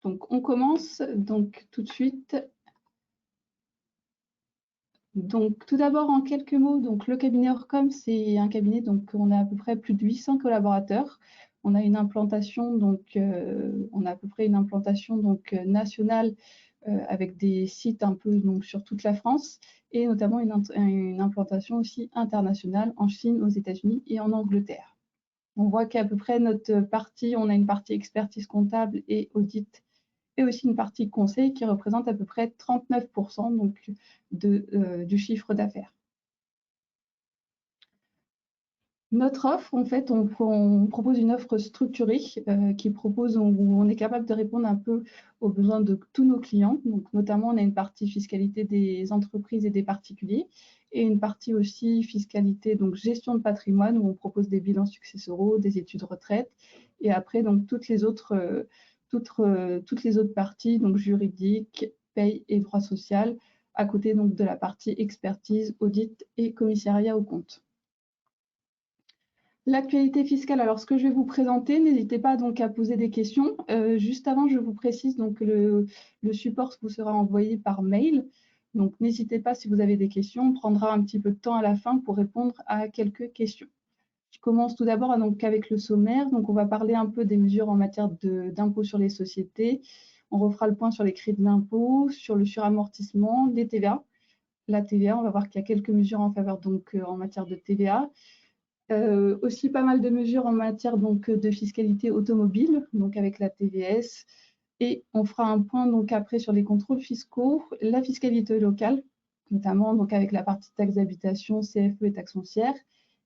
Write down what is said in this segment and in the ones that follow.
Donc, on commence donc tout de suite. Donc, tout d'abord, en quelques mots, donc, le cabinet Orcom, c'est un cabinet, donc on a à peu près plus de 800 collaborateurs. On a une implantation, donc, on a à peu près une implantation donc, nationale avec des sites un peu donc, sur toute la France et notamment une implantation aussi internationale en Chine, aux États-Unis et en Angleterre. On voit qu'à peu près notre partie, on a une partie expertise comptable et audit et aussi une partie conseil qui représente à peu près 39% donc, du chiffre d'affaires. Notre offre, en fait, on propose une offre structurée qui propose, où on est capable de répondre un peu aux besoins de tous nos clients. Donc, notamment, on a une partie fiscalité des entreprises et des particuliers et une partie aussi fiscalité, donc gestion de patrimoine, où on propose des bilans successoraux, des études retraite et après, donc, toutes les autres parties, donc juridiques, paye et droit social, à côté donc, de la partie expertise, audit et commissariat aux comptes. L'actualité fiscale, alors ce que je vais vous présenter, n'hésitez pas donc à poser des questions. Juste avant, je vous précise donc que le support vous sera envoyé par mail. Donc n'hésitez pas si vous avez des questions, on prendra un petit peu de temps à la fin pour répondre à quelques questions. Je commence tout d'abord donc avec le sommaire. Donc on va parler un peu des mesures en matière d'impôt sur les sociétés. On refera le point sur les crédits d'impôt, sur le suramortissement, les TVA. La TVA, on va voir qu'il y a quelques mesures en faveur donc en matière de TVA. Aussi pas mal de mesures en matière donc, de fiscalité automobile, donc avec la TVS. Et on fera un point donc après sur les contrôles fiscaux, la fiscalité locale, notamment donc avec la partie taxe d'habitation, CFE et taxe foncière.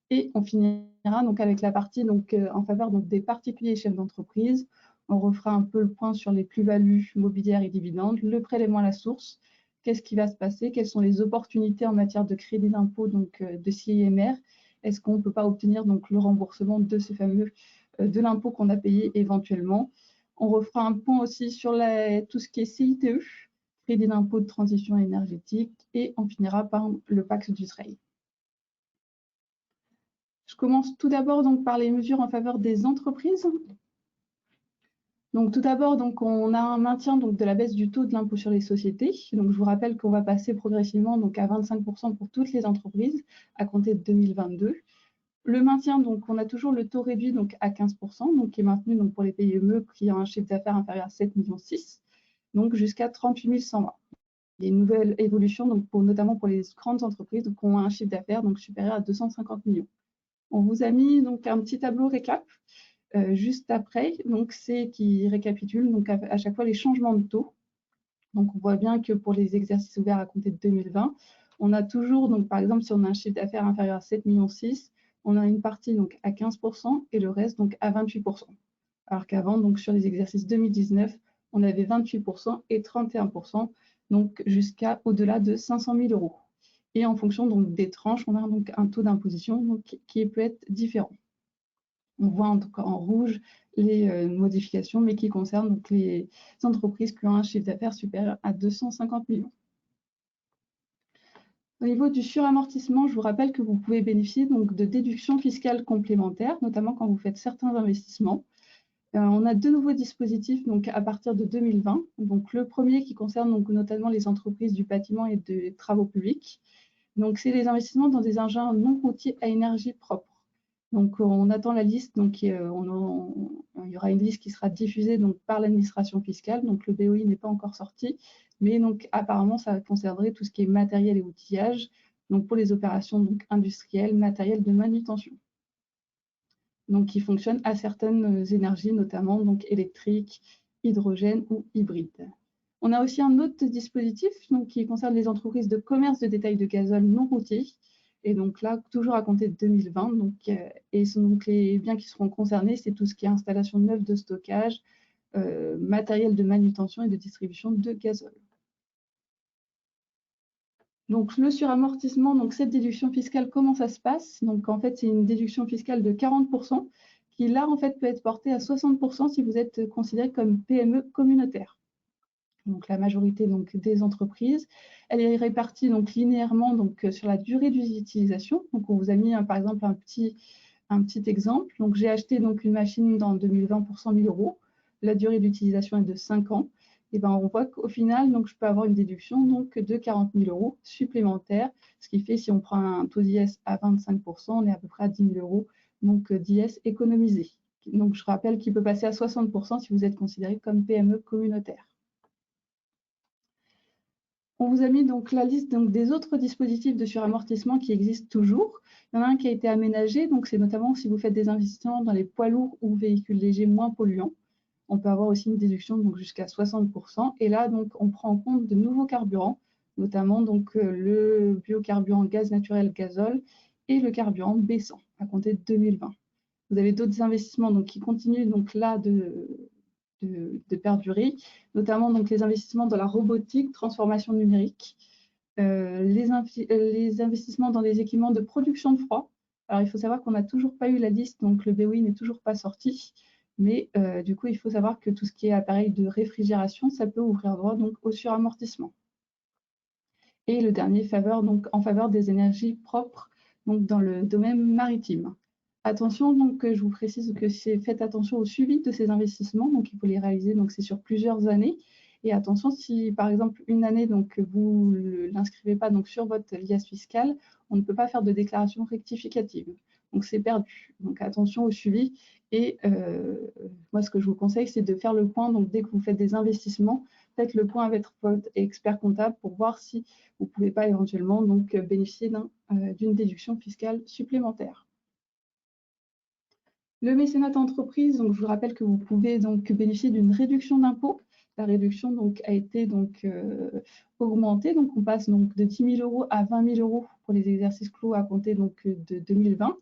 Et on finira donc avec la partie donc, en faveur donc, des particuliers et chefs d'entreprise. On refera un peu le point sur les plus-values mobilières et dividendes, le prélèvement à la source, qu'est-ce qui va se passer, quelles sont les opportunités en matière de crédit d'impôt, donc de CIMR. Est-ce qu'on ne peut pas obtenir donc, le remboursement de ce fameux de l'impôt qu'on a payé éventuellement? On refera un point aussi sur tout ce qui est CITE, crédit d'impôt de transition énergétique, et on finira par le Pax Dutreil. Je commence tout d'abord donc par les mesures en faveur des entreprises. Donc tout d'abord, donc on a un maintien donc de la baisse du taux de l'impôt sur les sociétés. Donc je vous rappelle qu'on va passer progressivement donc à 25% pour toutes les entreprises à compter de 2022. Le maintien, donc on a toujours le taux réduit donc à 15%, donc qui est maintenu donc pour les PME qui ont un chiffre d'affaires inférieur à 7,6 millions, donc jusqu'à 38 120. Il y a une nouvelle évolution donc notamment pour les grandes entreprises donc, qui ont un chiffre d'affaires donc supérieur à 250 millions. On vous a mis donc un petit tableau récap juste après, donc c'est qui récapitule donc à chaque fois les changements de taux. Donc on voit bien que pour les exercices ouverts à compter de 2020, on a toujours donc par exemple si on a un chiffre d'affaires inférieur à 7,6 millions, on a une partie donc à 15% et le reste donc à 28%. Alors qu'avant donc sur les exercices 2019, on avait 28% et 31%, donc jusqu'à au-delà de 500 000 euros. Et en fonction donc des tranches, on a donc un taux d'imposition qui peut être différent. On voit en rouge les modifications, mais qui concernent donc les entreprises qui ont un chiffre d'affaires supérieur à 250 millions. Au niveau du suramortissement, je vous rappelle que vous pouvez bénéficier donc de déductions fiscales complémentaires, notamment quand vous faites certains investissements. On a deux nouveaux dispositifs donc, à partir de 2020. Donc, le premier qui concerne donc, notamment les entreprises du bâtiment et des travaux publics. Donc, c'est les investissements dans des engins non routiers à énergie propre. Donc, on attend la liste. Donc, il y aura une liste qui sera diffusée donc, par l'administration fiscale. Donc, le BOI n'est pas encore sorti. Mais donc, apparemment, ça concernerait tout ce qui est matériel et outillage, donc pour les opérations donc, industrielles, matériel de manutention. Donc, qui fonctionnent à certaines énergies, notamment donc, électriques, hydrogène ou hybrides. On a aussi un autre dispositif donc, qui concerne les entreprises de commerce de détail de gazole non routier. Et donc là, toujours à compter de 2020. Donc, et donc les biens qui seront concernés, c'est tout ce qui est installation neuve de stockage, matériel de manutention et de distribution de gazole. Donc, le suramortissement, donc cette déduction fiscale, comment ça se passe? Donc, en fait, c'est une déduction fiscale de 40% qui, là, en fait, peut être portée à 60% si vous êtes considéré comme PME communautaire. Donc, la majorité donc, des entreprises. Elle est répartie donc, linéairement donc, sur la durée d'utilisation. Donc, on vous a mis, par exemple, un petit exemple. Donc, j'ai acheté donc, une machine en 2020 pour 100 000 euros. la durée d'utilisation est de 5 ans, et ben on voit qu'au final, donc, je peux avoir une déduction donc, de 40 000 € supplémentaires, ce qui fait, si on prend un taux d'IS à 25 %, on est à peu près à 10 000 € donc, d'IS économisé. Donc, je rappelle qu'il peut passer à 60 % si vous êtes considéré comme PME communautaire. On vous a mis donc la liste donc, des autres dispositifs de suramortissement qui existent toujours. Il y en a un qui a été aménagé, donc c'est notamment si vous faites des investissements dans les poids lourds ou véhicules légers moins polluants. On peut avoir aussi une déduction donc jusqu'à 60 %. Et là, donc, on prend en compte de nouveaux carburants, notamment donc, le biocarburant gaz naturel gazole et le carburant B100 à compter de 2020. Vous avez d'autres investissements donc, qui continuent donc, là de perdurer, notamment donc, les investissements dans la robotique, transformation numérique, les investissements dans les équipements de production de froid. Alors, il faut savoir qu'on n'a toujours pas eu la liste, donc le BOI n'est toujours pas sorti. Mais du coup, il faut savoir que tout ce qui est appareil de réfrigération, ça peut ouvrir droit donc, au suramortissement. Et le dernier, donc, en faveur des énergies propres donc, dans le domaine maritime. Attention, donc, je vous précise que faites attention au suivi de ces investissements. Donc, il faut les réaliser, donc c'est sur plusieurs années. Et attention, si par exemple une année, donc, vous ne l'inscrivez pas donc, sur votre liasse fiscale, on ne peut pas faire de déclaration rectificative. Donc, c'est perdu. Donc, attention au suivi. Et moi, ce que je vous conseille, c'est de faire le point. Donc, dès que vous faites des investissements, faites le point avec votre expert comptable pour voir si vous ne pouvez pas éventuellement donc, bénéficier d'une déduction fiscale supplémentaire. Le mécénat d'entreprise, donc je vous rappelle que vous pouvez donc bénéficier d'une réduction d'impôt. La réduction donc, a été donc, augmentée, donc on passe donc de 10 000 € à 20 000 € pour les exercices clos à compter donc, de 2020,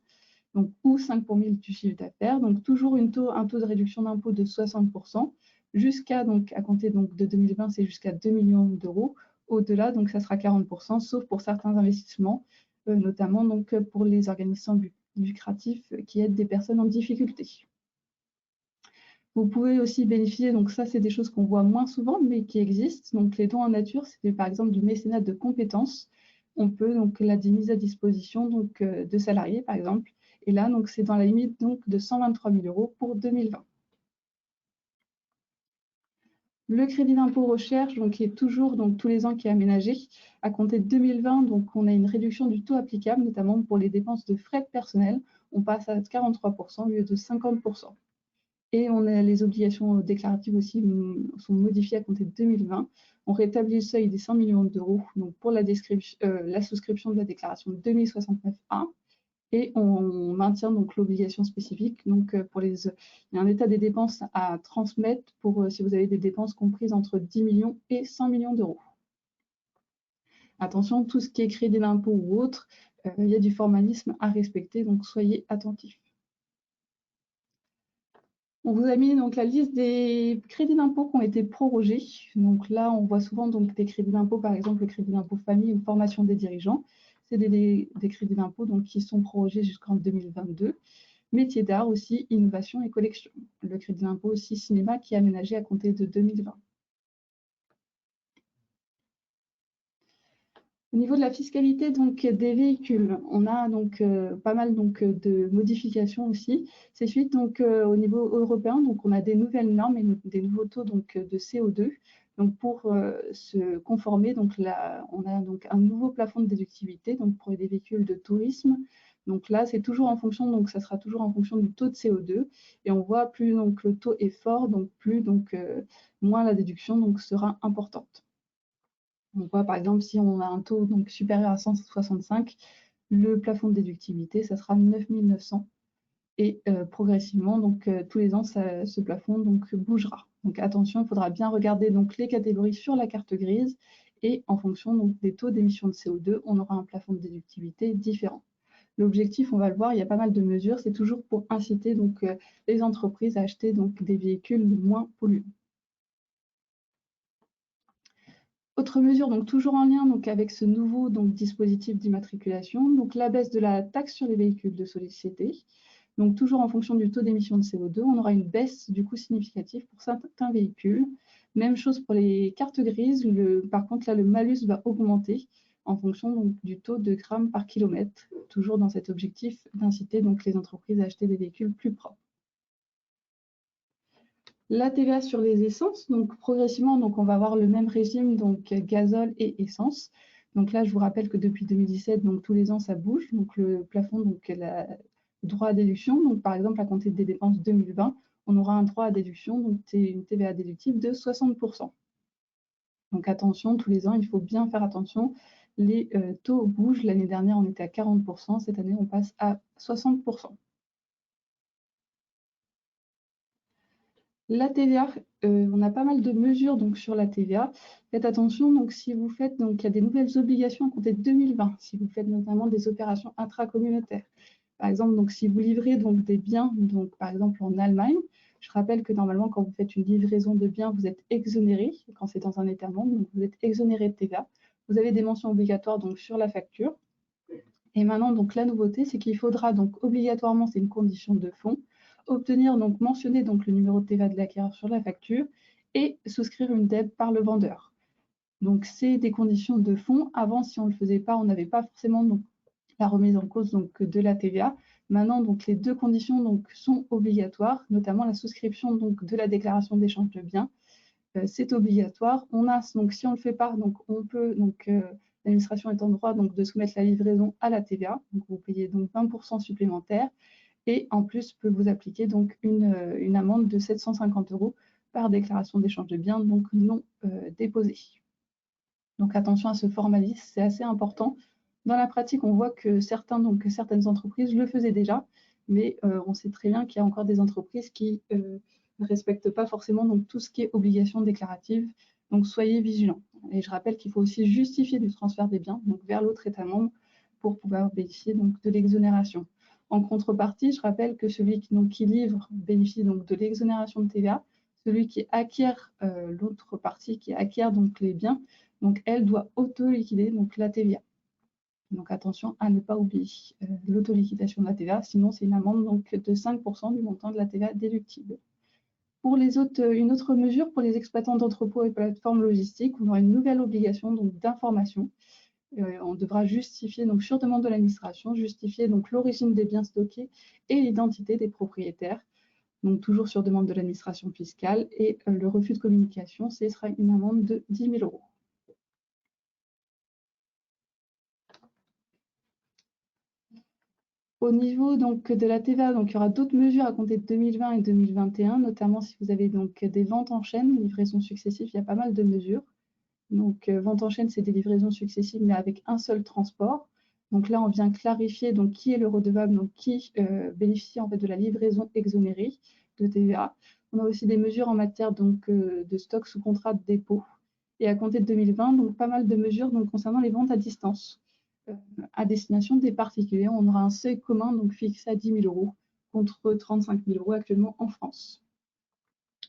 donc, ou 5 pour 1000 du chiffre d'affaires. Donc toujours un taux de réduction d'impôt de 60 %, jusqu'à donc à compter donc, de 2020, c'est jusqu'à 2 millions d'euros. Au-delà, donc ça sera 40 %, sauf pour certains investissements, notamment donc, pour les organismes sans but lucratif qui aident des personnes en difficulté. Vous pouvez aussi bénéficier, donc ça c'est des choses qu'on voit moins souvent mais qui existent, donc les dons en nature, c'est par exemple du mécénat de compétences. On peut donc la mise à disposition donc, de salariés par exemple, et là donc c'est dans la limite donc, de 123 000 € pour 2020. Le crédit d'impôt recherche, donc, qui est toujours donc, tous les ans qui est aménagé. À compter de 2020, donc, on a une réduction du taux applicable, notamment pour les dépenses de frais de personnel. On passe à 43 % au lieu de 50 %. Et on a les obligations déclaratives aussi sont modifiées à compter de 2020. On rétablit le seuil des 100 millions d'euros donc pour la souscription de la déclaration 2069A. Et on maintient donc l'obligation spécifique. Donc, il y a un état des dépenses à transmettre pour si vous avez des dépenses comprises entre 10 millions et 100 millions d'euros. Attention, tout ce qui est crédit d'impôt ou autre, il y a du formalisme à respecter, donc soyez attentifs. On vous a mis donc la liste des crédits d'impôt qui ont été prorogés. Donc là, on voit souvent donc, des crédits d'impôt, par exemple le crédit d'impôt famille ou formation des dirigeants. C'est des crédits d'impôt qui sont prorogés jusqu'en 2022. Métier d'art aussi, innovation et collection. Le crédit d'impôt aussi cinéma qui est aménagé à compter de 2020. Au niveau de la fiscalité donc, des véhicules, on a donc pas mal donc, de modifications aussi. C'est suite donc, au niveau européen, donc, on a des nouvelles normes et des nouveaux taux donc, de CO2. Donc, pour se conformer, donc, on a donc, un nouveau plafond de déductibilité donc, pour des véhicules de tourisme. Donc là, c'est toujours en fonction, donc ça sera toujours en fonction du taux de CO2. Et on voit plus donc, le taux est fort, donc plus donc, moins la déduction donc, sera importante. On voit par exemple si on a un taux donc, supérieur à 165, le plafond de déductibilité, ça sera 9 900. Et progressivement, donc, tous les ans, ce plafond donc, bougera. Donc attention, il faudra bien regarder donc, les catégories sur la carte grise et en fonction donc, des taux d'émission de CO2, on aura un plafond de déductibilité différent. L'objectif, on va le voir, il y a pas mal de mesures, c'est toujours pour inciter donc, les entreprises à acheter donc, des véhicules moins polluants. Autre mesure, donc toujours en lien donc, avec ce nouveau donc, dispositif d'immatriculation, donc la baisse de la taxe sur les véhicules de société. Donc toujours en fonction du taux d'émission de CO2, on aura une baisse du coût significatif pour certains véhicules. Même chose pour les cartes grises, par contre là le malus va augmenter en fonction donc, du taux de grammes par kilomètre, toujours dans cet objectif d'inciter donc, les entreprises à acheter des véhicules plus propres. La TVA sur les essences, donc progressivement, donc on va avoir le même régime, donc gazole et essence. Donc là, je vous rappelle que depuis 2017, donc tous les ans, ça bouge. Donc le plafond, donc le droit à déduction. Donc par exemple, à compter des dépenses 2020, on aura un droit à déduction, donc une TVA déductible de 60%. Donc attention, tous les ans, il faut bien faire attention. Les taux bougent. L'année dernière, on était à 40%. Cette année, on passe à 60%. La TVA, on a pas mal de mesures donc, sur la TVA. Faites attention, donc, si vous faites, donc, il y a des nouvelles obligations à compter de 2020, si vous faites notamment des opérations intracommunautaires. Par exemple, donc, si vous livrez donc, des biens, donc, par exemple en Allemagne, je rappelle que normalement, quand vous faites une livraison de biens, vous êtes exonéré, quand c'est dans un État membre, donc vous êtes exonéré de TVA. Vous avez des mentions obligatoires donc, sur la facture. Et maintenant, donc, la nouveauté, c'est qu'il faudra donc obligatoirement, c'est une condition de fond, obtenir, donc mentionner donc, le numéro de TVA de l'acquéreur sur la facture et souscrire une dette par le vendeur. Donc, c'est des conditions de fond. Avant, si on ne le faisait pas, on n'avait pas forcément donc, la remise en cause donc, de la TVA. Maintenant, donc, les deux conditions donc, sont obligatoires, notamment la souscription donc, de la déclaration d'échange de biens. C'est obligatoire. On a, donc, si on ne le fait pas, donc, on peut, donc, l'administration est en droit donc, de soumettre la livraison à la TVA. Donc, vous payez donc 20% supplémentaire et en plus peut vous appliquer donc une amende de 750 € par déclaration d'échange de biens donc non déposée. Donc attention à ce formalisme, c'est assez important. Dans la pratique, on voit que certaines entreprises le faisaient déjà, mais on sait très bien qu'il y a encore des entreprises qui ne respectent pas forcément donc, tout ce qui est obligation déclarative. Donc soyez vigilants. Et je rappelle qu'il faut aussi justifier du transfert des biens donc, vers l'autre État membre pour pouvoir bénéficier donc, de l'exonération. En contrepartie, je rappelle que celui qui livre bénéficie donc, de l'exonération de TVA. Celui qui acquiert, l'autre partie qui acquiert donc, les biens, donc elle doit auto-liquider donc, la TVA. Donc attention à ne pas oublier l'auto-liquidation de la TVA, sinon c'est une amende donc, de 5% du montant de la TVA déductible. Pour les autres, une autre mesure pour les exploitants d'entrepôts et plateformes logistiques, on aura une nouvelle obligation d'information. On devra justifier, donc sur demande de l'administration, justifier donc l'origine des biens stockés et l'identité des propriétaires. Donc toujours sur demande de l'administration fiscale. Et le refus de communication, ce sera une amende de 10 000 €. Au niveau donc, de la TVA, donc, il y aura d'autres mesures à compter de 2020 et 2021, notamment si vous avez donc, des ventes en chaîne, livraisons successives, il y a pas mal de mesures. Donc, vente en chaîne, c'est des livraisons successives, mais avec un seul transport. Donc là, on vient clarifier donc, qui est le redevable, donc qui bénéficie en fait, de la livraison exonérée de TVA. On a aussi des mesures en matière donc, de stock sous contrat de dépôt. Et à compter de 2020, donc, pas mal de mesures donc, concernant les ventes à distance à destination des particuliers. On aura un seuil commun donc, fixé à 10 000 € contre 35 000 € actuellement en France.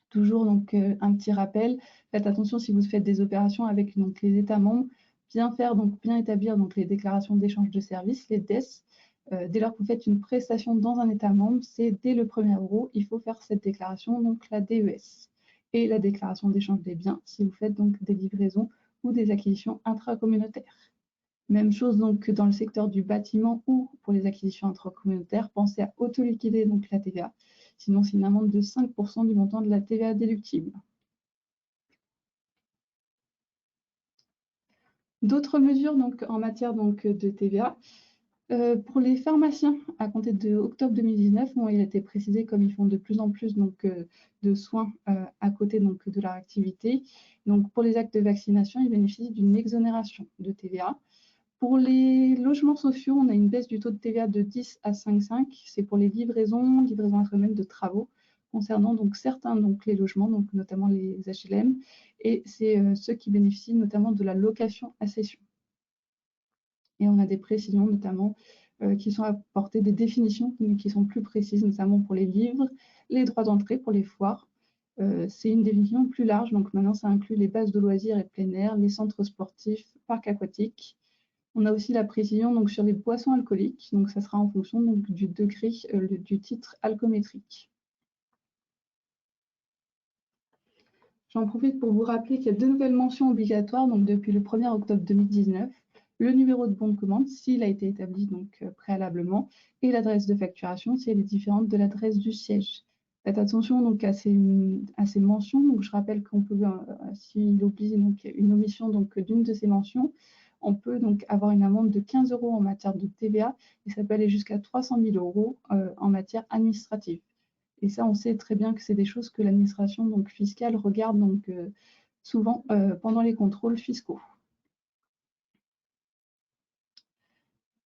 Toujours donc, un petit rappel, faites attention si vous faites des opérations avec donc, les États membres, bien établir donc, les déclarations d'échange de services, les DES. Dès lors que vous faites une prestation dans un État membre, c'est dès le 1er euro, il faut faire cette déclaration, donc la DES. Et la déclaration d'échange des biens, si vous faites donc des livraisons ou des acquisitions intracommunautaires. Même chose donc dans le secteur du bâtiment ou pour les acquisitions intracommunautaires, pensez à auto-liquider donc la TVA. Sinon, c'est une amende de 5% du montant de la TVA déductible. D'autres mesures donc, en matière donc, de TVA. Pour les pharmaciens, à compter de octobre 2019, bon, il a été précisé comme ils font de plus en plus donc, de soins à côté donc, de leur activité. Donc, pour les actes de vaccination, ils bénéficient d'une exonération de TVA. Pour les logements sociaux, on a une baisse du taux de TVA de 10 à 5,5. C'est pour les livraisons intramaines de travaux concernant donc certains donc les logements, donc notamment les HLM, et c'est ceux qui bénéficient notamment de la location à cession. Et on a des précisions notamment qui sont apportées, des définitions qui sont plus précises, notamment pour les livres, les droits d'entrée pour les foires. C'est une définition plus large, donc maintenant ça inclut les bases de loisirs et de plein air, les centres sportifs, parcs aquatiques. On a aussi la précision donc, sur les boissons alcooliques, donc ça sera en fonction donc, du degré du titre alcoométrique. J'en profite pour vous rappeler qu'il y a 2 nouvelles mentions obligatoires donc, depuis le 1er octobre 2019. Le numéro de bon de commande, s'il a été établi donc, préalablement, et l'adresse de facturation, si elle est différente de l'adresse du siège. Faites attention donc à ces mentions. Donc, je rappelle qu'on peut, s'il oublie donc une omission d'une de ces mentions, on peut donc avoir une amende de 15 € en matière de TVA et ça peut aller jusqu'à 300 000 € en matière administrative. Et ça, on sait très bien que c'est des choses que l'administration fiscale regarde souvent pendant les contrôles fiscaux.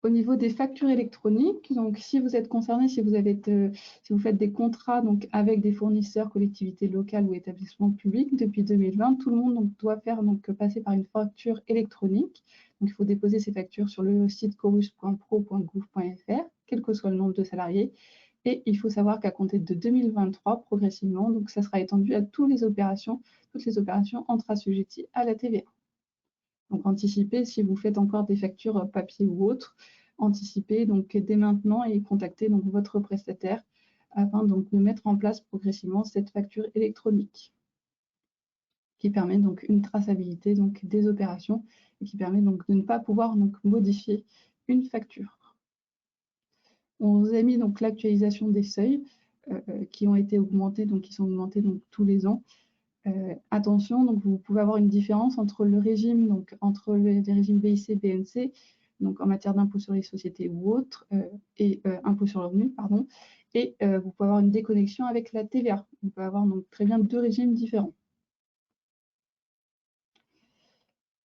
Au niveau des factures électroniques, donc si vous êtes concerné, si vous faites des contrats avec des fournisseurs, collectivités locales ou établissements publics depuis 2020, tout le monde doit faire passer par une facture électronique. Donc il faut déposer ces factures sur le site corus.pro.gouv.fr, quel que soit le nombre de salariés. Et il faut savoir qu'à compter de 2023, progressivement, donc ça sera étendu à toutes les opérations entre assujettis à la TVA. Donc anticipez si vous faites encore des factures papier ou autres, anticipez donc dès maintenant et contactez donc votre prestataire afin donc de mettre en place progressivement cette facture électronique qui permet donc une traçabilité donc des opérations et qui permet donc de ne pas pouvoir donc modifier une facture. On vous a mis donc l'actualisation des seuils qui ont été augmentés, donc qui sont augmentés donc tous les ans. Attention, donc vous pouvez avoir une différence entre le régime, donc entre les régimes BIC, BNC, donc en matière d'impôt sur les sociétés ou autres, et impôt sur le revenu, pardon, et vous pouvez avoir une déconnexion avec la TVA. On peut avoir donc très bien deux régimes différents.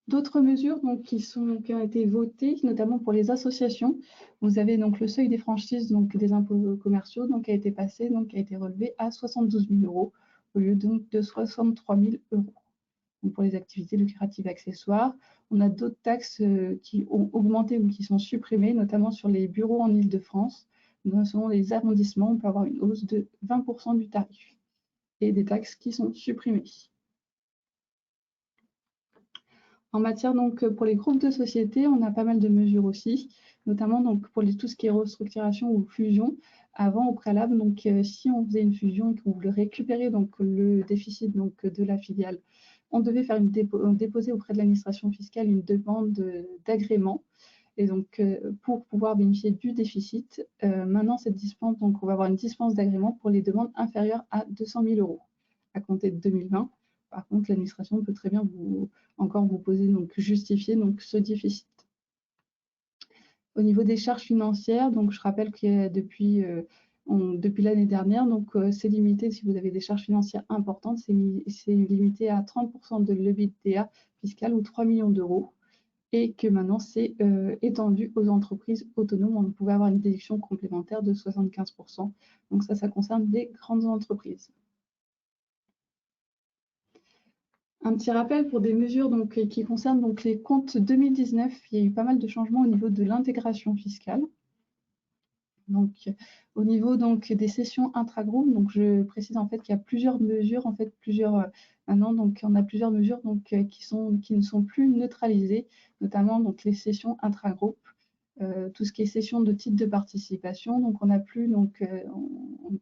D'autres mesures qui ont été votées, notamment pour les associations. Vous avez donc le seuil des franchises des impôts commerciaux qui a été passé, qui a été relevé à 72 000 € au lieu de 63 000 €. Donc pour les activités lucratives accessoires, on a d'autres taxes qui ont augmenté ou qui sont supprimées, notamment sur les bureaux en Île-de-France. Selon les arrondissements, on peut avoir une hausse de 20 % du tarif et des taxes qui sont supprimées. En matière pour les groupes de sociétés, on a pas mal de mesures aussi, notamment pour tout ce qui est restructuration ou fusion. Avant, au préalable, si on faisait une fusion et qu'on voulait récupérer le déficit de la filiale, on devait faire déposer auprès de l'administration fiscale une demande d'agrément. Et donc, pour pouvoir bénéficier du déficit, maintenant, cette dispense, on va avoir une dispense d'agrément pour les demandes inférieures à 200 000 € à compter de 2020. Par contre, l'administration peut très bien vous poser, justifier ce déficit. Au niveau des charges financières, je rappelle que depuis l'année dernière, c'est limité, si vous avez des charges financières importantes, c'est limité à 30 % de l'EBITDA fiscal ou 3 millions d'euros. Et que maintenant, c'est étendu aux entreprises autonomes. On pouvait avoir une déduction complémentaire de 75 %. Donc ça concerne les grandes entreprises. Un petit rappel pour des mesures qui concernent les comptes 2019. Il y a eu pas mal de changements au niveau de l'intégration fiscale. Donc, au niveau des cessions intra-groupes, je précise en fait qu'il y a plusieurs mesures, maintenant, on a plusieurs mesures qui ne sont plus neutralisées, notamment les cessions intra-groupes, tout ce qui est cession de titres de participation. Donc, on n'a plus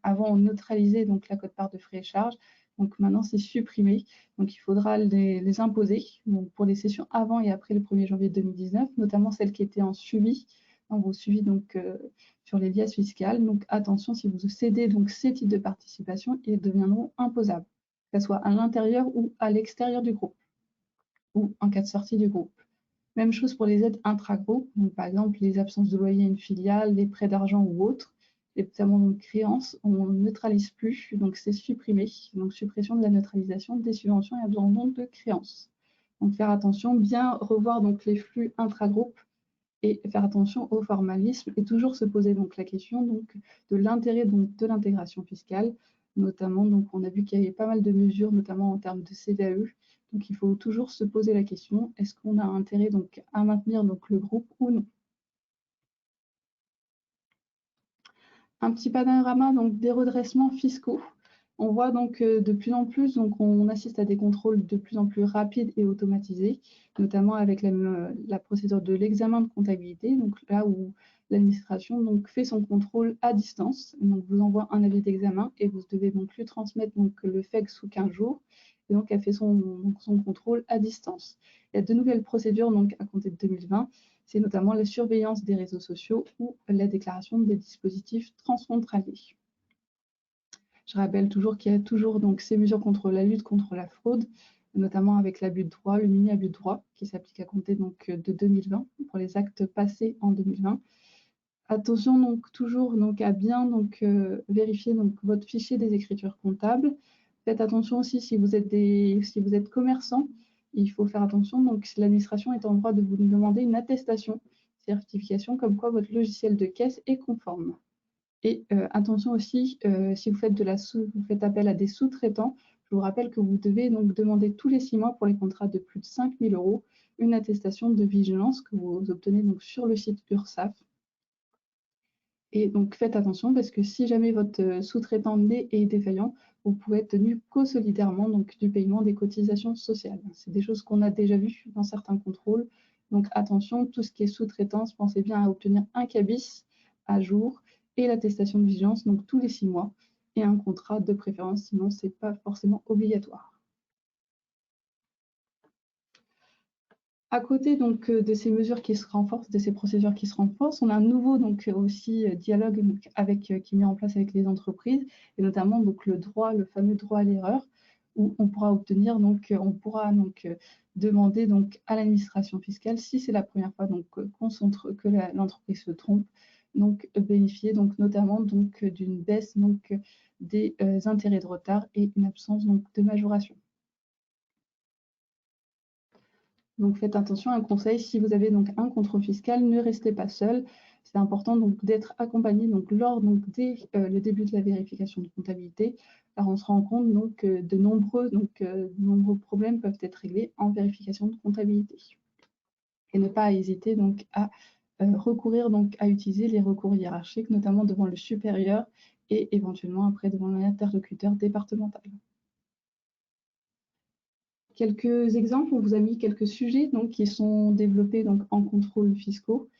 avant on neutralisait la quote-part de frais et charges. Donc maintenant, c'est supprimé. Donc il faudra les imposer pour les cessions avant et après le 1er janvier 2019, notamment celles qui étaient en suivi, vos suivis sur les liasses fiscales. Donc attention, si vous cédez ces titres de participation, ils deviendront imposables, que ce soit à l'intérieur ou à l'extérieur du groupe, ou en cas de sortie du groupe. Même chose pour les aides intra-groupes, par exemple les absences de loyer à une filiale, les prêts d'argent ou autres. Les abandons de créances, on ne neutralise plus, donc c'est supprimé. Donc suppression de la neutralisation des subventions et abandon de créances. Donc faire attention, bien revoir les flux intra-groupes et faire attention au formalisme et toujours se poser la question de l'intérêt de l'intégration fiscale. Notamment, on a vu qu'il y avait pas mal de mesures, notamment en termes de CVAE. Donc il faut toujours se poser la question, est-ce qu'on a intérêt à maintenir le groupe ou non? Un petit panorama des redressements fiscaux. On voit de plus en plus, on assiste à des contrôles de plus en plus rapides et automatisés, notamment avec la procédure de l'examen de comptabilité, là où l'administration fait son contrôle à distance, vous envoie un avis d'examen et vous devez lui transmettre le FEG sous 15 jours, et elle fait son contrôle à distance. Il y a de nouvelles procédures à compter de 2020. C'est notamment la surveillance des réseaux sociaux ou la déclaration des dispositifs transfrontaliers. Je rappelle toujours qu'il y a toujours donc, ces mesures contre la lutte contre la fraude, notamment avec l'abus de droit, le mini-abus de droit, qui s'applique à compter donc, de 2020 pour les actes passés en 2020. Attention donc toujours donc, à bien donc, vérifier donc, votre fichier des écritures comptables. Faites attention aussi si vous êtes commerçant, il faut faire attention. Donc, si l'administration est en droit de vous demander une attestation, certification comme quoi votre logiciel de caisse est conforme. Et attention aussi, si vous faites appel à des sous-traitants, je vous rappelle que vous devez donc demander tous les 6 mois pour les contrats de plus de 5 000 € une attestation de vigilance que vous obtenez donc sur le site URSSAF. Et donc faites attention parce que si jamais votre sous-traitant est défaillant, vous pouvez être tenu co-solidairement donc, du paiement des cotisations sociales. C'est des choses qu'on a déjà vues dans certains contrôles. Donc attention, tout ce qui est sous-traitance, pensez bien à obtenir un CABIS à jour et l'attestation de vigilance donc tous les 6 mois et un contrat de préférence, sinon ce n'est pas forcément obligatoire. À côté donc, de ces mesures qui se renforcent, de ces procédures qui se renforcent, on a un nouveau donc, aussi dialogue donc, qui est mis en place avec les entreprises, et notamment donc, le fameux droit à l'erreur, où on pourra obtenir demander donc, à l'administration fiscale, si c'est la première fois donc, que l'entreprise se trompe, donc bénéficier donc, notamment donc, d'une baisse donc, des intérêts de retard et une absence donc, de majoration. Donc faites attention, un conseil, si vous avez donc un contrôle fiscal, ne restez pas seul. C'est important donc d'être accompagné donc lors dès le début de la vérification de comptabilité, car on se rend compte donc que de nombreux problèmes peuvent être réglés en vérification de comptabilité. Et ne pas hésiter donc à recourir donc à utiliser les recours hiérarchiques, notamment devant le supérieur et éventuellement après devant l'interlocuteur départemental. Quelques exemples, on vous a mis quelques sujets donc, qui sont développés donc, en contrôle fiscaux,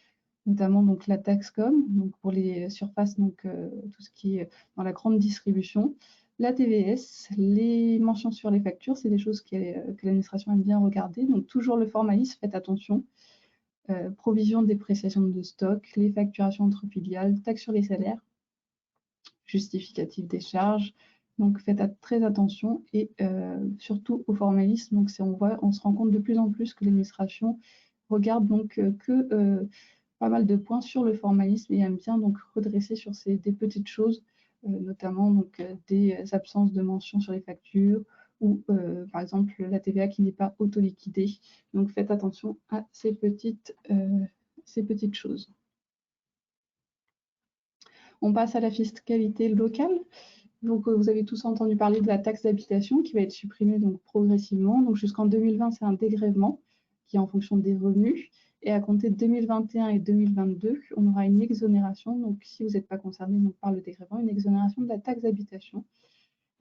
notamment donc, la Taxcom, donc, pour les surfaces, donc, tout ce qui est dans la grande distribution, la TVS, les mentions sur les factures, c'est des choses que l'administration aime bien regarder, donc toujours le formalisme, faites attention, provision de dépréciation de stock, les facturations entre filiales, taxes sur les salaires, justificatif des charges. Donc faites très attention et surtout au formalisme. Donc on se rend compte de plus en plus que l'administration regarde donc pas mal de points sur le formalisme et aime bien donc redresser sur des petites choses, notamment donc, des absences de mention sur les factures ou par exemple la TVA qui n'est pas auto-liquidée. Donc faites attention à ces petites choses. On passe à la fiscalité locale. Donc, vous avez tous entendu parler de la taxe d'habitation qui va être supprimée donc, progressivement. Donc, jusqu'en 2020, c'est un dégrèvement qui est en fonction des revenus. Et à compter de 2021 et 2022, on aura une exonération. Donc, si vous n'êtes pas concerné donc, par le dégrèvement, une exonération de la taxe d'habitation.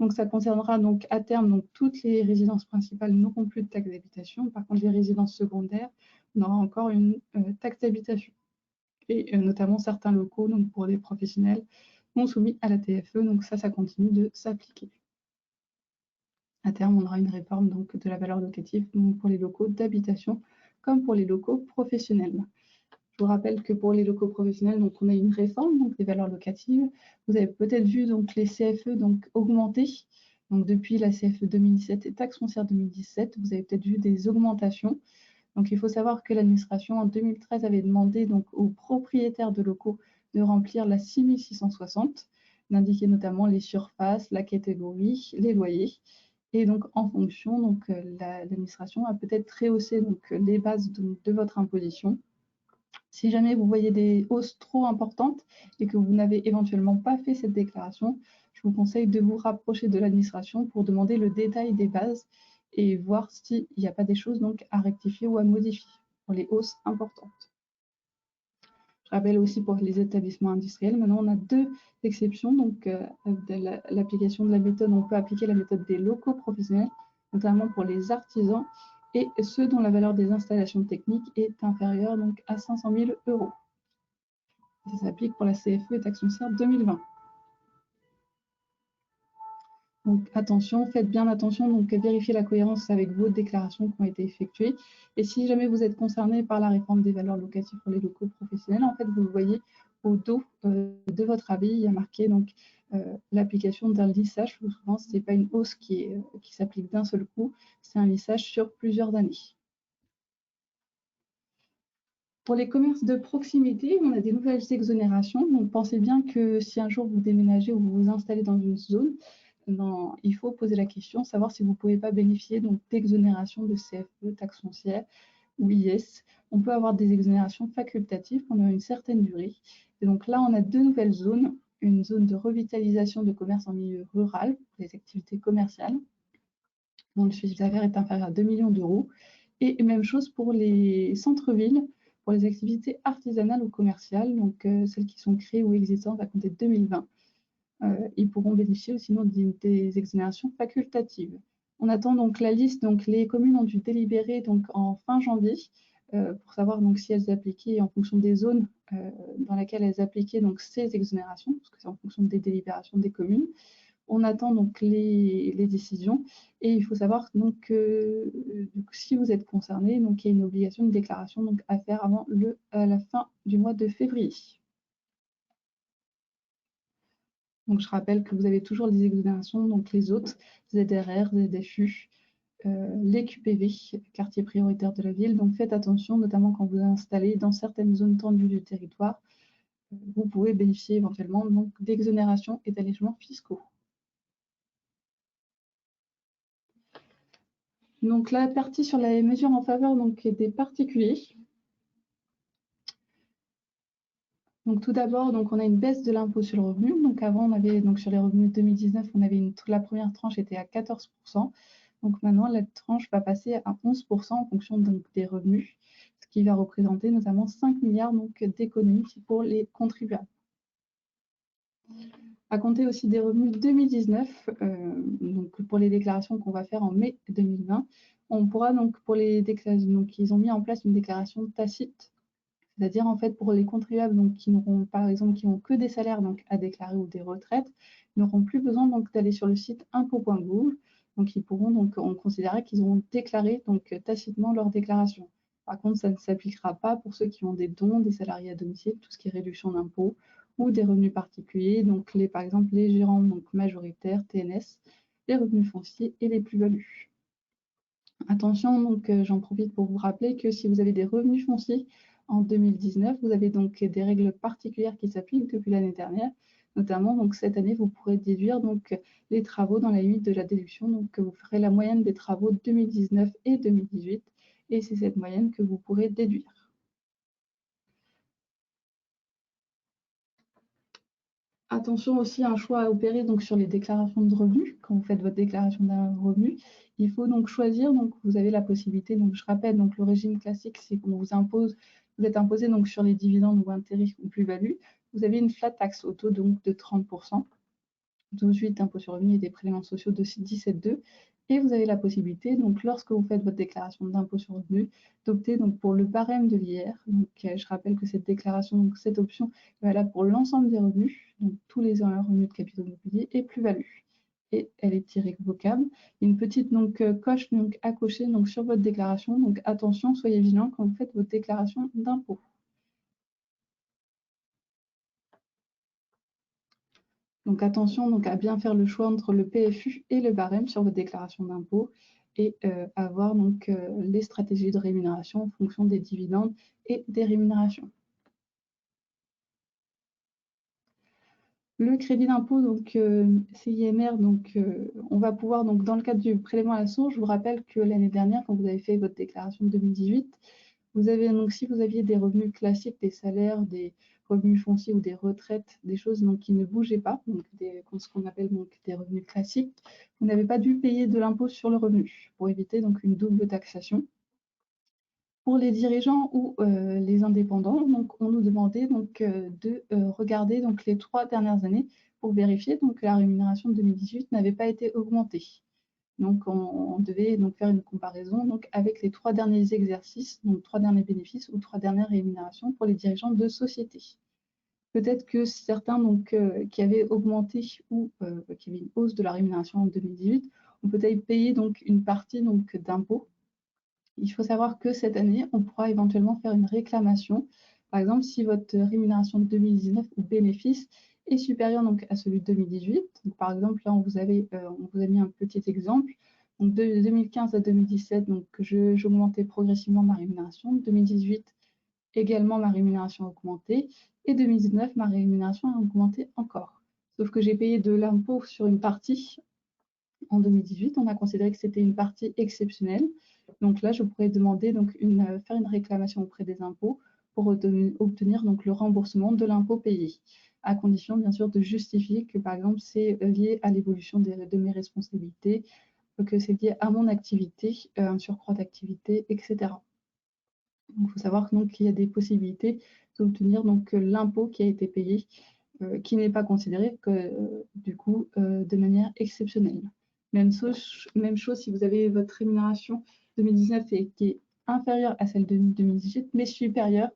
Donc, ça concernera donc, à terme donc, toutes les résidences principales n'auront plus de taxe d'habitation. Par contre, les résidences secondaires, on aura encore une taxe d'habitation. Et notamment certains locaux, donc pour les professionnels, sont soumis à la TFE, donc ça continue de s'appliquer. À terme, on aura une réforme donc, de la valeur locative donc pour les locaux d'habitation comme pour les locaux professionnels. Je vous rappelle que pour les locaux professionnels, donc, on a une réforme donc, des valeurs locatives. Vous avez peut-être vu donc, les CFE donc, augmenter. Donc, depuis la CFE 2017 et taxe foncière 2017, vous avez peut-être vu des augmentations. Donc, il faut savoir que l'administration, en 2013, avait demandé donc, aux propriétaires de locaux de remplir la 6660, d'indiquer notamment les surfaces, la catégorie, les loyers. Et donc, en fonction, donc, l'administration a peut-être rehaussé donc, les bases de votre imposition. Si jamais vous voyez des hausses trop importantes et que vous n'avez éventuellement pas fait cette déclaration, je vous conseille de vous rapprocher de l'administration pour demander le détail des bases et voir s'il n'y a pas des choses donc, à rectifier ou à modifier pour les hausses importantes. Je rappelle aussi pour les établissements industriels, maintenant on a 2 exceptions. Donc, de l'application de la méthode, on peut appliquer la méthode des locaux professionnels, notamment pour les artisans et ceux dont la valeur des installations techniques est inférieure donc, à 500 000 €. Ça s'applique pour la CFE et taxe foncière 2020. Donc attention, faites bien attention, donc vérifiez la cohérence avec vos déclarations qui ont été effectuées. Et si jamais vous êtes concerné par la réforme des valeurs locatives pour les locaux professionnels, en fait, vous le voyez au dos de votre avis, il y a marqué donc l'application d'un lissage. Souvent, ce n'est pas une hausse qui s'applique d'un seul coup, c'est un lissage sur plusieurs années. Pour les commerces de proximité, on a des nouvelles exonérations. Donc, pensez bien que si un jour vous déménagez ou vous vous installez dans une zone, il faut poser la question, savoir si vous ne pouvez pas bénéficier d'exonération de CFE, taxe foncière ou IS. On peut avoir des exonérations facultatives pendant une certaine durée. Et donc là, on a deux nouvelles zones. Une zone de revitalisation de commerce en milieu rural, pour les activités commerciales, dont le chiffre d'affaires est inférieur à 2 millions d'euros. Et même chose pour les centres-villes, pour les activités artisanales ou commerciales, donc celles qui sont créées ou existantes à compter de 2020. Ils pourront bénéficier aussi des exonérations facultatives. On attend donc la liste, donc les communes ont dû délibérer donc en fin janvier pour savoir donc si elles appliquaient en fonction des zones dans lesquelles elles appliquaient donc ces exonérations, parce que c'est en fonction des délibérations des communes. On attend donc les décisions et il faut savoir donc que si vous êtes concerné, donc il y a une obligation de déclaration donc à faire avant la fin du mois de février. Donc je rappelle que vous avez toujours les exonérations, donc les autres, ZRR, ZFU, les QPV, quartier prioritaire de la ville. Donc faites attention, notamment quand vous installez dans certaines zones tendues du territoire. Vous pouvez bénéficier éventuellement d'exonérations et d'allégements fiscaux. Donc la partie sur les mesures en faveur donc, des particuliers. Donc tout d'abord, on a une baisse de l'impôt sur le revenu. Donc avant, on avait sur les revenus 2019, on avait la première tranche était à 14%. Donc maintenant, la tranche va passer à 11% en fonction des revenus, ce qui va représenter notamment 5 milliards d'économies pour les contribuables. À compter aussi des revenus 2019, donc pour les déclarations qu'on va faire en mai 2020, on pourra pour les déclarations, donc ils ont mis en place une déclaration tacite, c'est-à-dire en fait pour les contribuables qui n'auront par exemple qui n'ont que des salaires à déclarer ou des retraites, n'auront plus besoin d'aller sur le site impôts.gouv. Donc ils pourront on considérera qu'ils auront déclaré tacitement leur déclaration. Par contre, ça ne s'appliquera pas pour ceux qui ont des dons, des salariés à domicile, tout ce qui est réduction d'impôts ou des revenus particuliers, par exemple les gérants majoritaires, TNS, les revenus fonciers et les plus-values. Attention, j'en profite pour vous rappeler que si vous avez des revenus fonciers en 2019, vous avez des règles particulières qui s'appliquent depuis l'année dernière. Notamment, cette année, vous pourrez déduire les travaux dans la limite de la déduction. Donc, vous ferez la moyenne des travaux 2019 et 2018 et c'est cette moyenne que vous pourrez déduire. Attention aussi à un choix à opérer sur les déclarations de revenus. Quand vous faites votre déclaration d'un revenu, il faut choisir. Vous avez la possibilité, je rappelle, le régime classique, c'est qu'on vous êtes imposé sur les dividendes ou intérêts ou plus-value. Vous avez une flat tax au taux de 30%, 12,8 d'impôt sur le revenu et des prélèvements sociaux de 17,2. Et vous avez la possibilité, lorsque vous faites votre déclaration d'impôt sur le revenu, d'opter pour le barème de l'IR. Je rappelle que cette déclaration, cette option est valable pour l'ensemble des revenus, tous les revenus de capitaux immobiliers et plus-value. Et elle est irrévocable. Une petite coche à cocher sur votre déclaration. Donc attention, soyez vigilants quand vous faites votre déclaration d'impôt. Donc attention à bien faire le choix entre le PFU et le barème sur votre déclaration d'impôt et avoir les stratégies de rémunération en fonction des dividendes et des rémunérations. Le crédit d'impôt, CIMR, on va pouvoir, dans le cadre du prélèvement à la source, je vous rappelle que l'année dernière, quand vous avez fait votre déclaration de 2018, vous avez si vous aviez des revenus classiques, des salaires, des revenus fonciers ou des retraites, des choses qui ne bougeaient pas, ce qu'on appelle des revenus classiques, vous n'avez pas dû payer de l'impôt sur le revenu pour éviter une double taxation. Pour les dirigeants ou les indépendants, on nous demandait de regarder les 3 dernières années pour vérifier que la rémunération de 2018 n'avait pas été augmentée. On devait faire une comparaison avec les 3 derniers exercices, 3 derniers bénéfices ou 3 dernières rémunérations pour les dirigeants de société. Peut-être que certains qui avaient augmenté ou qui avaient une hausse de la rémunération en 2018 ont peut-être payé une partie d'impôts. Il faut savoir que cette année, on pourra éventuellement faire une réclamation. Par exemple, si votre rémunération de 2019 ou bénéfice est supérieur donc, à celui de 2018. Donc, par exemple, là, on vous a mis un petit exemple. Donc, de 2015 à 2017, j'augmentais progressivement ma rémunération. 2018, également, ma rémunération a augmenté. Et 2019, ma rémunération a augmenté encore. Sauf que j'ai payé de l'impôt sur une partie en 2018. On a considéré que c'était une partie exceptionnelle. Donc là, je pourrais demander faire une réclamation auprès des impôts pour obtenir donc, le remboursement de l'impôt payé, à condition bien sûr de justifier que par exemple c'est lié à l'évolution de mes responsabilités, que c'est lié à mon activité, un surcroît d'activité, etc. Il faut savoir qu'il y a des possibilités d'obtenir l'impôt qui a été payé, qui n'est pas considéré que du coup de manière exceptionnelle. Même chose si vous avez votre rémunération 2019 qui est inférieure à celle de 2018, mais supérieure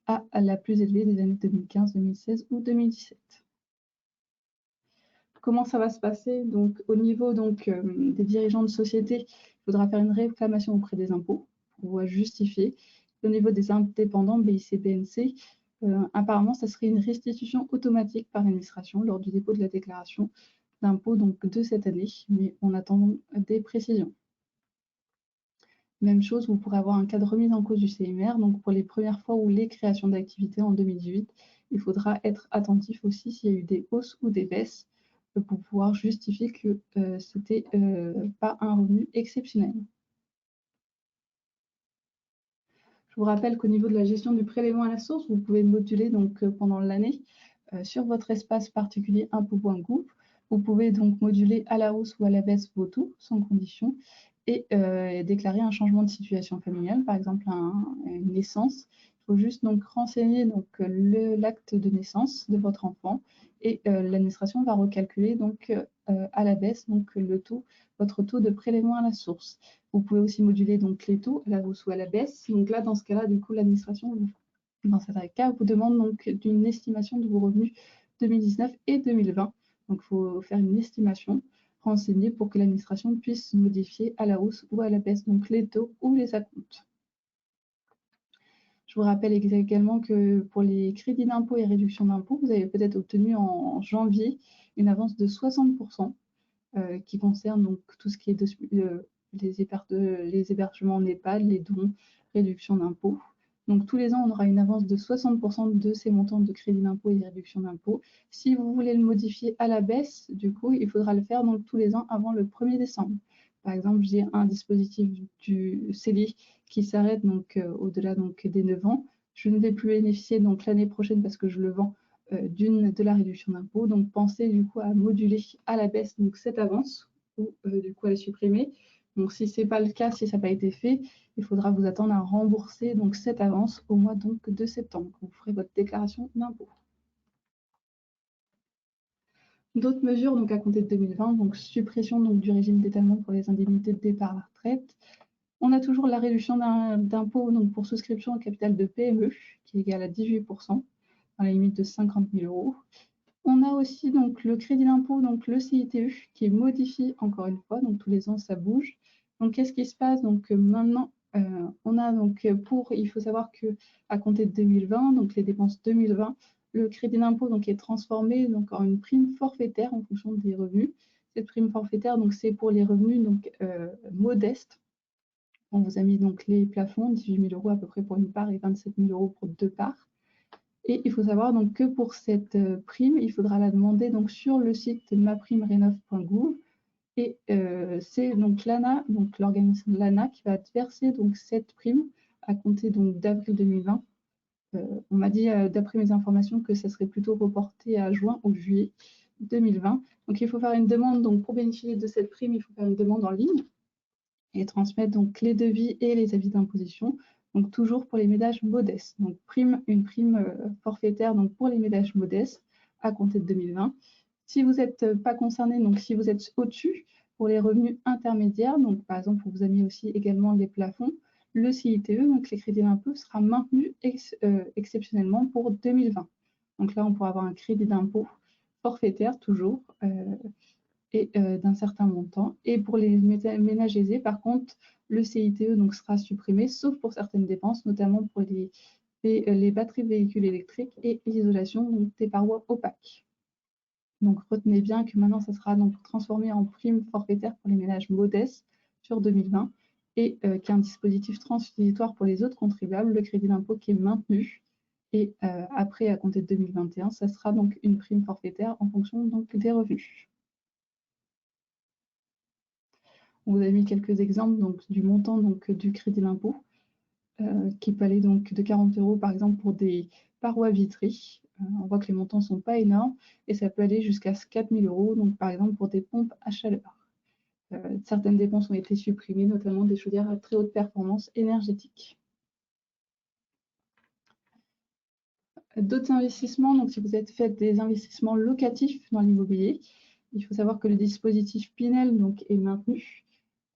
à la plus élevée des années 2015, 2016 ou 2017. Comment ça va se passer? Donc, au niveau des dirigeants de société, il faudra faire une réclamation auprès des impôts pour justifier. Au niveau des indépendants, BIC, BNC, apparemment, ça serait une restitution automatique par l'administration lors du dépôt de la déclaration d'impôt de cette année, mais on attend des précisions. Même chose, vous pourrez avoir un cas de remise en cause du CMR. Donc, pour les premières fois ou les créations d'activités en 2018, il faudra être attentif aussi s'il y a eu des hausses ou des baisses pour pouvoir justifier que ce n'était pas un revenu exceptionnel. Je vous rappelle qu'au niveau de la gestion du prélèvement à la source, vous pouvez moduler pendant l'année sur votre espace particulier impôt.gouv. Vous pouvez donc moduler à la hausse ou à la baisse vos taux sans condition et déclarer un changement de situation familiale, par exemple une naissance. Il faut juste renseigner l'acte de naissance de votre enfant et l'administration va recalculer à la baisse votre taux de prélèvement à la source. Vous pouvez aussi moduler les taux à la hausse ou à la baisse. Donc là, dans ce cas-là, du coup, l'administration, dans certains cas, vous demande d'une estimation de vos revenus 2019 et 2020. Donc, il faut faire une estimation renseignée pour que l'administration puisse modifier à la hausse ou à la baisse les taux ou les acomptes. Je vous rappelle également que pour les crédits d'impôt et réductions d'impôt, vous avez peut-être obtenu en janvier une avance de 60% qui concerne tout ce qui est les hébergements en EHPAD, les dons, réduction d'impôt. Donc tous les ans, on aura une avance de 60% de ces montants de crédit d'impôt et réduction d'impôt. Si vous voulez le modifier à la baisse, du coup, il faudra le faire tous les ans avant le 1er décembre. Par exemple, j'ai un dispositif du CELI qui s'arrête au-delà des 9 ans. Je ne vais plus bénéficier l'année prochaine parce que je le vends de la réduction d'impôt. Donc, pensez du coup à moduler à la baisse cette avance ou du coup à la supprimer. Donc, si ce n'est pas le cas, si ça n'a pas été fait, il faudra vous attendre à rembourser cette avance au mois de septembre. Vous ferez votre déclaration d'impôt. D'autres mesures à compter de 2020, suppression du régime d'étalement pour les indemnités de départ à la retraite. On a toujours la réduction d'impôt pour souscription au capital de PME qui est égale à 18%, dans la limite de 50 000 €. On a aussi le crédit d'impôt, le CITE, qui est modifié encore une fois, tous les ans ça bouge. Donc qu'est-ce qui se passe maintenant on a il faut savoir que à compter de 2020, les dépenses 2020, le crédit d'impôt est transformé en une prime forfaitaire en fonction des revenus. Cette prime forfaitaire, c'est pour les revenus modestes. On vous a mis les plafonds, 18 000 € à peu près pour une part et 27 000 € pour 2 parts. Et il faut savoir que pour cette prime, il faudra la demander sur le site maprimerenov.gouv. Et c'est l'ANA, l'organisme l'ANA qui va verser cette prime à compter d'avril 2020. On m'a dit, d'après mes informations, que ça serait plutôt reporté à juin ou juillet 2020. Donc il faut faire une demande, pour bénéficier de cette prime, il faut faire une demande en ligne et transmettre les devis et les avis d'imposition. Donc toujours pour les ménages modestes. Donc une prime forfaitaire pour les ménages modestes à compter de 2020. Si vous n'êtes pas concerné, si vous êtes au-dessus, pour les revenus intermédiaires, par exemple, on vous a mis aussi également les plafonds, le CITE, les crédits d'impôt, sera maintenu exceptionnellement pour 2020. Donc là, on pourra avoir un crédit d'impôt forfaitaire toujours et d'un certain montant. Et pour les ménages aisés, par contre, le CITE sera supprimé, sauf pour certaines dépenses, notamment pour les batteries de véhicules électriques et l'isolation des parois opaques. Donc retenez bien que maintenant, ça sera donc transformé en prime forfaitaire pour les ménages modestes sur 2020 et qu'il y a un dispositif transitoire pour les autres contribuables, le crédit d'impôt qui est maintenu. Et après, à compter de 2021, ça sera donc une prime forfaitaire en fonction donc des revenus. On vous a mis quelques exemples donc, du montant donc, du crédit d'impôt qui peut aller donc de 40 € par exemple pour des parois vitrées. On voit que les montants ne sont pas énormes et ça peut aller jusqu'à 4 000 €, donc par exemple pour des pompes à chaleur. Certaines dépenses ont été supprimées, notamment des chaudières à très haute performance énergétique. D'autres investissements, donc si vous êtes fait des investissements locatifs dans l'immobilier, il faut savoir que le dispositif Pinel donc, est maintenu.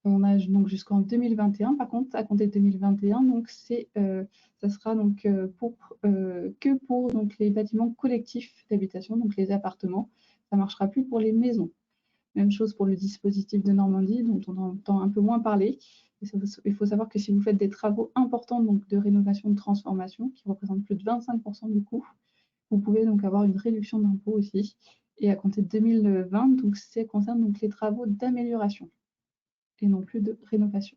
On a donc jusqu'en 2021. Par contre, à compter de 2021, donc ça sera donc que pour donc les bâtiments collectifs d'habitation, donc les appartements. Ça ne marchera plus pour les maisons. Même chose pour le dispositif de Normandie, dont on entend un peu moins parler. Il faut savoir que si vous faites des travaux importants donc de rénovation, de transformation, qui représentent plus de 25% du coût, vous pouvez donc avoir une réduction d'impôt aussi. Et à compter de 2020, donc ça concerne donc les travaux d'amélioration et non plus de rénovation.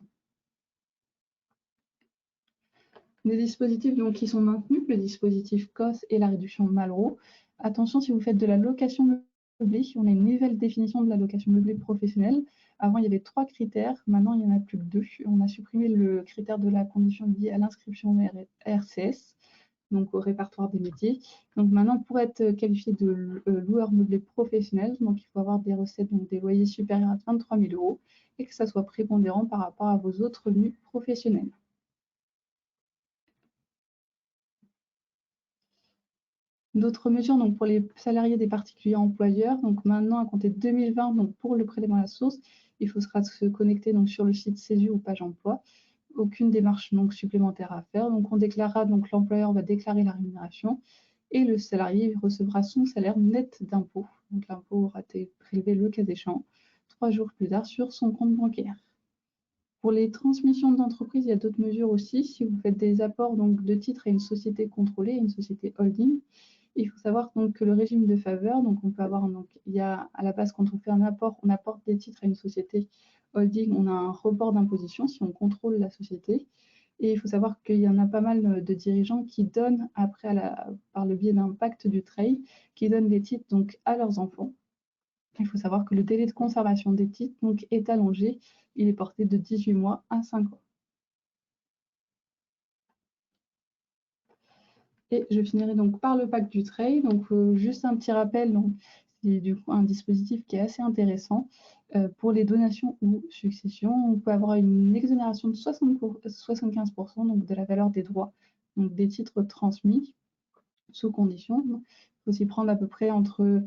Des dispositifs donc, qui sont maintenus, le dispositif COS et la réduction Malraux. Attention, si vous faites de la location meublée, on a une nouvelle définition de la location meublée professionnelle. Avant, il y avait 3 critères, maintenant, il n'y en a plus que 2. On a supprimé le critère de la condition liée à l'inscription RCS, donc au répertoire des métiers. Donc maintenant, pour être qualifié de loueur meublé professionnel, donc il faut avoir des recettes, donc des loyers supérieurs à 23 000 € et que ça soit prépondérant par rapport à vos autres revenus professionnels. D'autres mesures donc pour les salariés des particuliers employeurs. Donc maintenant, à compter de 2020, donc pour le prélèvement à la source, il faudra se connecter donc sur le site CESU ou page emploi. Aucune démarche donc supplémentaire à faire. Donc on déclarera, donc l'employeur va déclarer la rémunération et le salarié recevra son salaire net d'impôt. Donc l'impôt aura été prélevé le cas échéant 3 jours plus tard sur son compte bancaire. Pour les transmissions d'entreprise, il y a d'autres mesures aussi. Si vous faites des apports donc, de titres à une société contrôlée, une société holding, il faut savoir donc, que le régime de faveur, donc on peut avoir, donc, il y a à la base quand on fait un apport, on apporte des titres à une société holding, on a un report d'imposition si on contrôle la société. Et il faut savoir qu'il y en a pas mal de dirigeants qui donnent après, par le biais d'un pacte du trade, qui donnent des titres donc, à leurs enfants. Il faut savoir que le délai de conservation des titres donc, est allongé. Il est porté de 18 mois à 5 ans. Et je finirai donc par le pacte du trade. Donc, juste un petit rappel, c'est du coup un dispositif qui est assez intéressant. Pour les donations ou successions, on peut avoir une exonération de 75% donc de la valeur des droits, donc des titres transmis sous condition. Il faut aussi prendre à peu près entre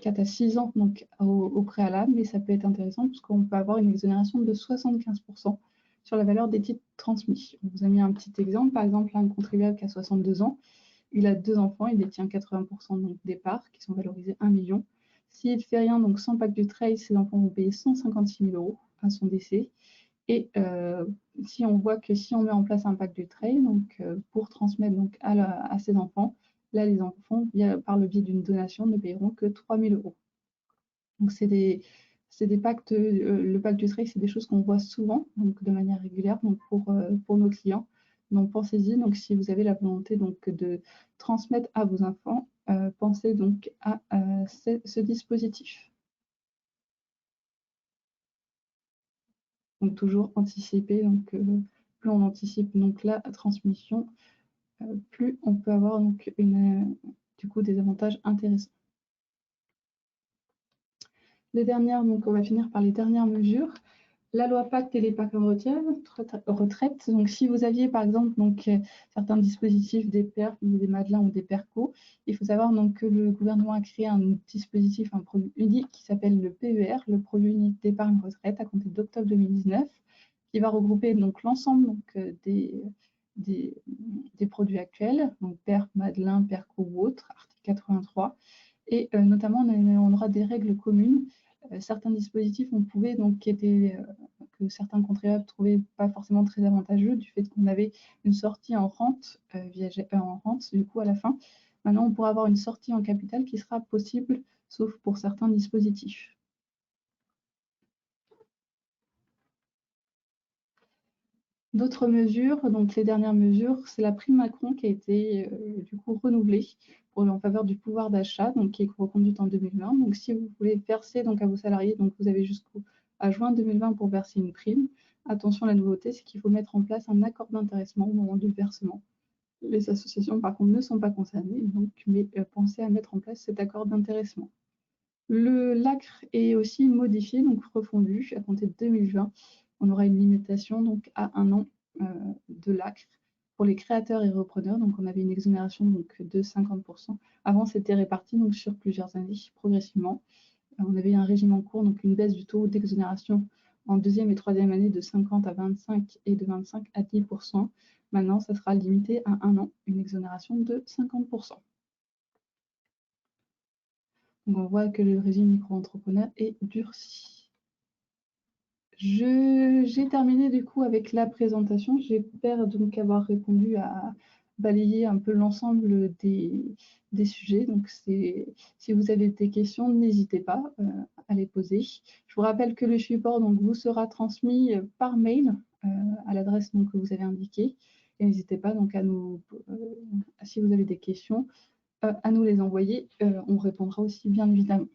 4 à 6 ans donc, au préalable, mais ça peut être intéressant parce qu'on peut avoir une exonération de 75% sur la valeur des titres transmis. On vous a mis un petit exemple, par exemple un contribuable qui a 62 ans, il a 2 enfants, il détient 80% donc, des parts qui sont valorisées 1 million. S'il ne fait rien, donc sans pacte du trade, ses enfants vont payer 156 000 € à son décès. Et si on voit que si on met en place un pacte du trade, donc pour transmettre donc, à ses enfants, là les enfants, par le biais d'une donation, ne paieront que 3 000 €. Donc c'est des pactes, le pacte du trade, c'est des choses qu'on voit souvent, donc de manière régulière, donc pour nos clients. Donc pensez-y, donc si vous avez la volonté donc, de transmettre à vos enfants, pensez donc à ce dispositif. Donc toujours anticiper, donc plus on anticipe donc la transmission, plus on peut avoir donc du coup des avantages intéressants. Les dernières, donc on va finir par les dernières mesures. La loi Pacte et l'épargne retraite. Donc, si vous aviez par exemple donc, certains dispositifs, des PERF, des Madelin ou des PERCO, il faut savoir donc, que le gouvernement a créé un dispositif, un produit unique qui s'appelle le PER, le produit unique d'épargne retraite, à compter d'octobre 2019, qui va regrouper donc l'ensemble donc, des produits actuels, donc PERF, Madelin, PERCO ou autres, article 83. Et notamment, on aura des règles communes. Certains dispositifs, on pouvait donc que certains contribuables trouvaient pas forcément très avantageux du fait qu'on avait une sortie en rente, en rente du coup à la fin. Maintenant, on pourra avoir une sortie en capital qui sera possible, sauf pour certains dispositifs. D'autres mesures, donc les dernières mesures, c'est la prime Macron qui a été du coup renouvelée en faveur du pouvoir d'achat, donc qui est reconduite en 2020. Donc si vous voulez verser donc à vos salariés, donc vous avez jusqu'à juin 2020 pour verser une prime. Attention, la nouveauté, c'est qu'il faut mettre en place un accord d'intéressement au moment du versement. Les associations, par contre, ne sont pas concernées, donc, mais pensez à mettre en place cet accord d'intéressement. L'ACRE est aussi modifié, donc refondu à compter de 2020. On aura une limitation donc à 1 an de l'ACRE pour les créateurs et repreneurs. Donc on avait une exonération donc, de 50%. Avant, c'était réparti donc, sur plusieurs années progressivement. On avait un régime en cours, donc une baisse du taux d'exonération en deuxième et troisième année de 50 à 25 et de 25 à 10%. Maintenant, ça sera limité à 1 an, une exonération de 50%. Donc on voit que le régime micro-entrepreneur est durci. J'ai terminé du coup avec la présentation. J'espère donc avoir répondu à balayer un peu l'ensemble des sujets. Donc si vous avez des questions, n'hésitez pas à les poser. Je vous rappelle que le support donc, vous sera transmis par mail à l'adresse que vous avez indiquée. Et n'hésitez pas donc à nous, si vous avez des questions, à nous les envoyer. On répondra aussi bien évidemment.